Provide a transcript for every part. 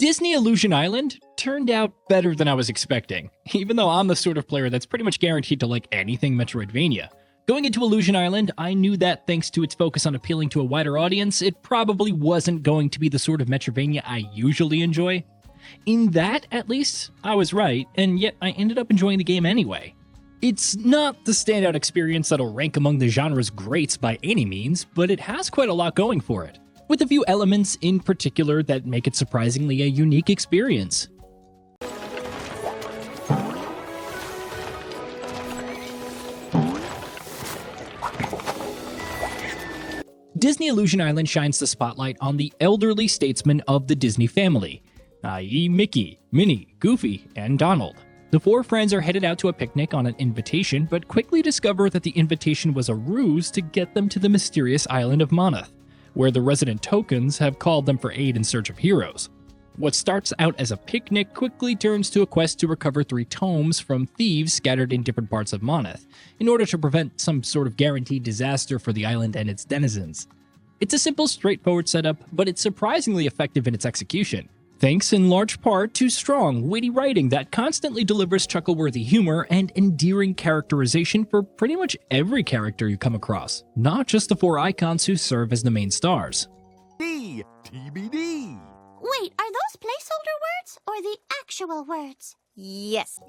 Disney Illusion Island turned out better than I was expecting, even though I'm the sort of player that's pretty much guaranteed to like anything Metroidvania. Going into Illusion Island, I knew that thanks to its focus on appealing to a wider audience, it probably wasn't going to be the sort of Metroidvania I usually enjoy. In that, at least, I was right, and yet I ended up enjoying the game anyway. It's not the standout experience that'll rank among the genre's greats by any means, but it has quite a lot going for it, with a few elements in particular that make it surprisingly a unique experience. Disney Illusion Island shines the spotlight on the elderly statesmen of the Disney family, i.e. Mickey, Minnie, Goofy, and Donald. The four friends are headed out to a picnic on an invitation, but quickly discover that the invitation was a ruse to get them to the mysterious island of Moneth, where the resident tokens have called them for aid in search of heroes. What starts out as a picnic quickly turns to a quest to recover 3 tomes from thieves scattered in different parts of Moneth, in order to prevent some sort of guaranteed disaster for the island and its denizens. It's a simple, straightforward setup, but it's surprisingly effective in its execution, thanks in large part to strong, witty writing that constantly delivers chuckle-worthy humor and endearing characterization for pretty much every character you come across, not just the 4 icons who serve as the main stars. TBD. Wait, are those placeholder words or the actual words? Yes.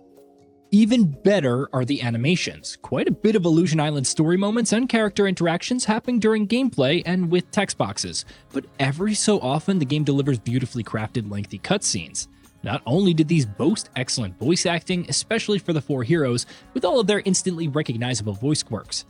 Even better are the animations. Quite a bit of Illusion Island story moments and character interactions happen during gameplay and with text boxes, but every so often the game delivers beautifully crafted lengthy cutscenes. Not only did these boast excellent voice acting, especially for the 4 heroes, with all of their instantly recognizable voice quirks,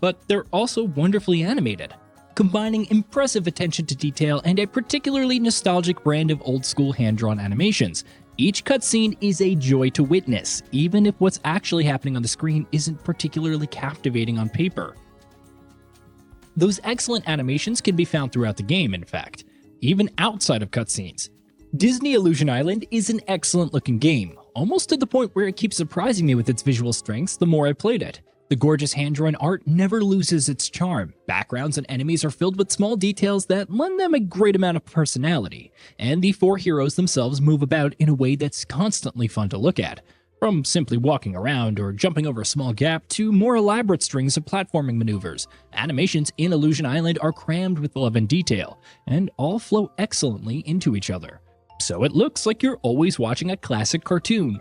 but they're also wonderfully animated, combining impressive attention to detail and a particularly nostalgic brand of old-school hand-drawn animations. Each cutscene is a joy to witness, even if what's actually happening on the screen isn't particularly captivating on paper. Those excellent animations can be found throughout the game, in fact, even outside of cutscenes. Disney Illusion Island is an excellent-looking game, almost to the point where it keeps surprising me with its visual strengths the more I played it. The gorgeous hand-drawn art never loses its charm. Backgrounds and enemies are filled with small details that lend them a great amount of personality, and the 4 heroes themselves move about in a way that's constantly fun to look at. From simply walking around or jumping over a small gap to more elaborate strings of platforming maneuvers, animations in Illusion Island are crammed with love and detail, and all flow excellently into each other. So it looks like you're always watching a classic cartoon.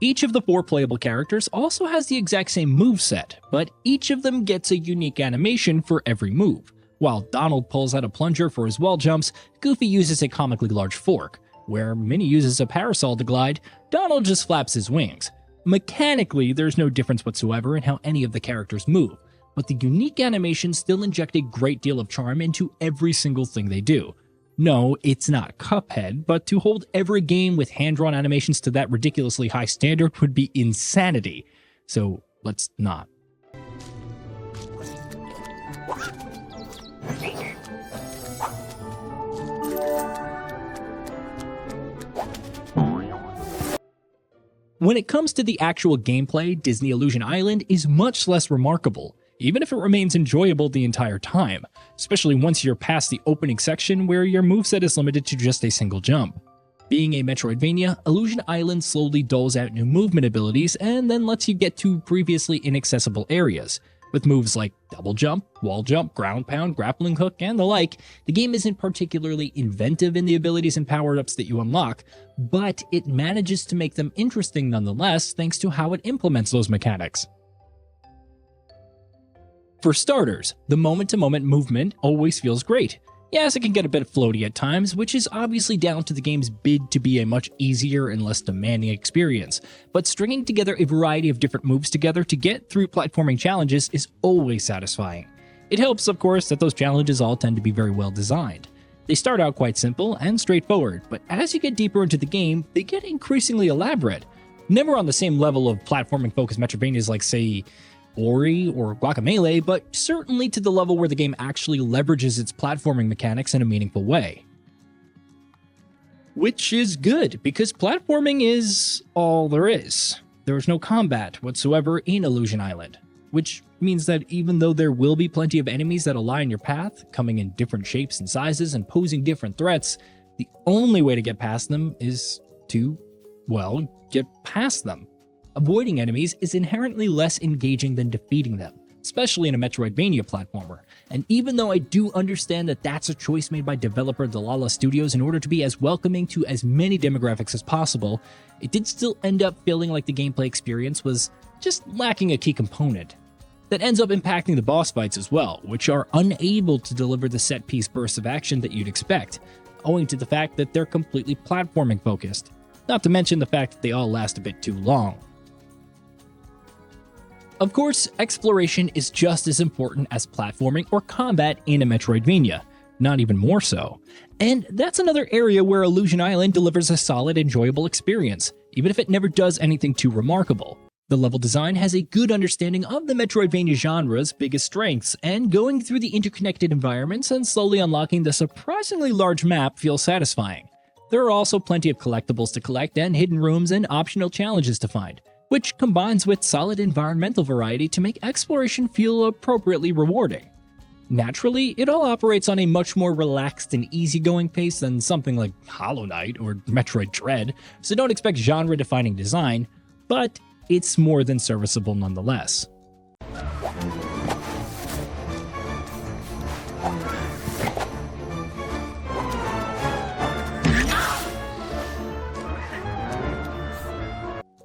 Each of the 4 playable characters also has the exact same moveset, but each of them gets a unique animation for every move. While Donald pulls out a plunger for his wall jumps, Goofy uses a comically large fork. Where Minnie uses a parasol to glide, Donald just flaps his wings. Mechanically, there's no difference whatsoever in how any of the characters move, but the unique animations still inject a great deal of charm into every single thing they do. No, it's not Cuphead, but to hold every game with hand-drawn animations to that ridiculously high standard would be insanity. So let's not. When it comes to the actual gameplay, Disney Illusion Island is much less remarkable, even if it remains enjoyable the entire time, especially once you're past the opening section where your moveset is limited to just a single jump. Being a Metroidvania, Illusion Island slowly doles out new movement abilities and then lets you get to previously inaccessible areas. With moves like double jump, wall jump, ground pound, grappling hook, and the like, the game isn't particularly inventive in the abilities and power-ups that you unlock, but it manages to make them interesting nonetheless thanks to how it implements those mechanics. For starters, the moment-to-moment movement always feels great. Yes, it can get a bit floaty at times, which is obviously down to the game's bid to be a much easier and less demanding experience, but stringing together a variety of different moves together to get through platforming challenges is always satisfying. It helps, of course, that those challenges all tend to be very well designed. They start out quite simple and straightforward, but as you get deeper into the game, they get increasingly elaborate. Never on the same level of platforming-focused Metroidvanias like, say, Ori or Guacamelee, but certainly to the level where the game actually leverages its platforming mechanics in a meaningful way. Which is good, because platforming is all there is. There is no combat whatsoever in Illusion Island, which means that even though there will be plenty of enemies that lie in your path, coming in different shapes and sizes and posing different threats, The only way to get past them is to, well, get past them. Avoiding enemies is inherently less engaging than defeating them, especially in a Metroidvania platformer. And even though I do understand that that's a choice made by developer Dlala Studios in order to be as welcoming to as many demographics as possible, it did still end up feeling like the gameplay experience was just lacking a key component. That ends up impacting the boss fights as well, which are unable to deliver the set-piece bursts of action that you'd expect, owing to the fact that they're completely platforming focused, not to mention the fact that they all last a bit too long. Of course, exploration is just as important as platforming or combat in a Metroidvania, not even more so. And that's another area where Illusion Island delivers a solid, enjoyable experience, even if it never does anything too remarkable. The level design has a good understanding of the Metroidvania genre's biggest strengths, and going through the interconnected environments and slowly unlocking the surprisingly large map feels satisfying. There are also plenty of collectibles to collect and hidden rooms and optional challenges to find, which combines with solid environmental variety to make exploration feel appropriately rewarding. Naturally, it all operates on a much more relaxed and easygoing pace than something like Hollow Knight or Metroid Dread, so don't expect genre-defining design, but it's more than serviceable nonetheless.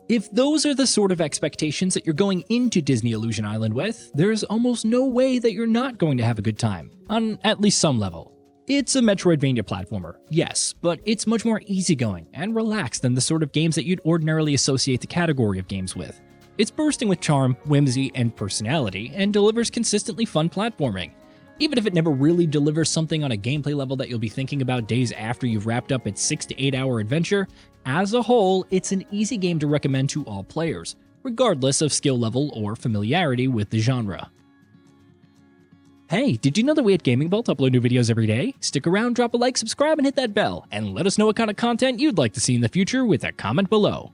If those are the sort of expectations that you're going into Disney Illusion Island with, there's almost no way that you're not going to have a good time, on at least some level. It's a Metroidvania platformer, yes, but it's much more easygoing and relaxed than the sort of games that you'd ordinarily associate the category of games with. It's bursting with charm, whimsy, and personality, and delivers consistently fun platforming. Even if it never really delivers something on a gameplay level that you'll be thinking about days after you've wrapped up its 6 to 8 hour adventure, as a whole, it's an easy game to recommend to all players, regardless of skill level or familiarity with the genre. Hey, did you know that we at GamingBolt upload new videos every day? Stick around, drop a like, subscribe, and hit that bell, and let us know what kind of content you'd like to see in the future with a comment below.